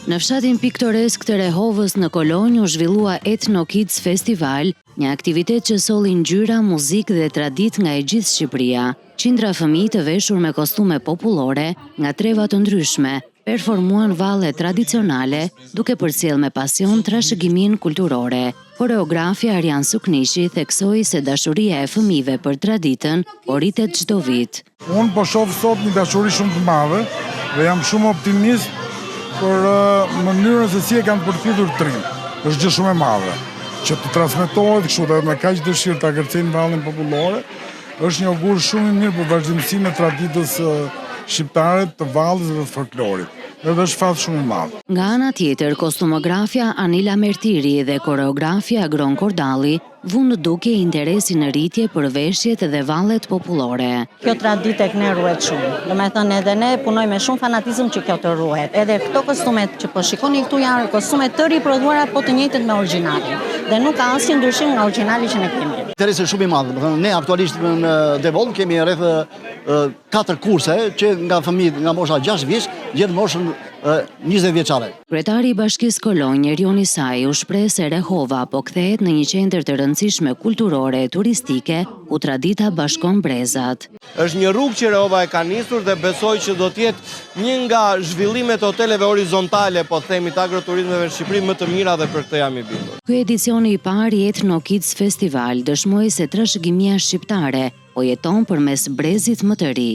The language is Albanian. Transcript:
Në fshatin piktoresk të Rehovës në Kolonjë u zhvillua Ethno Kids Festival, një aktivitet që solli ngjyra, muzikë dhe traditë nga e gjithë Shqipëria. Qindra fëmijë të veshur me kostume popullore nga treva të ndryshme performuan valle tradicionale, duke përcjell me pasion trashëgimin kulturore. Koreografi Arjan Suknishi theksoi se dashuria e fëmijëve për traditën po rritet çdo vit. Unë po shoh sot një dashuri shumë të madhe dhe jam shumë optimist për mënyrën se si e kanë përfitur trim. Është gjë shumë e madhe që të transmetohet kështu dhe me kaq dëshirë ta kërcejnë vallin popullore. Është një augur shumë i mirë për vazhdimsinë e traditës shqiptare të vallës dhe të folklorit. Edhe është fat shumë i madh. Nga ana tjetër, kostumografja Anila Mertiri dhe koreografja Agron Kordalli vënë duke interesin në rritje për veshjet dhe vallet popullore. Kjo traditë tek ne ruhet shumë. Domethënë edhe ne punojmë me shumë fanatizëm që kjo të ruhet. Edhe këto kostumet që po shikoni këtu janë kostume të riprodhuara po të njëjtët me origjinalin. Dhe nuk ka asnjë ndryshim nga origjinali që ne kemi. Interesi shumë i madh. Domethënë ne aktualisht në Devon kemi rreth 4 kurse që nga fëmijët nga mosha 6 vjeç gjen moshën 20 vjeçare. Kryetari i Bashkisë Kolonjë, Erion Isai, u shpreh se Rehova po kthehet në një qendër të rëndësishme kulturore e turistike, ku tradita bashkon brezat. Është një rrugë që Rehova e ka nisur dhe besoj që do të jetë një nga zhvillimet e hoteleve horizontale, po themi të agroturizmeve në Shqipëri më të mira dhe për këtë jam i bindur. Ky edicioni i parë i Ethno Kids Festival dëshmoi se trashëgimia shqiptare po jeton përmes brezit më të ri.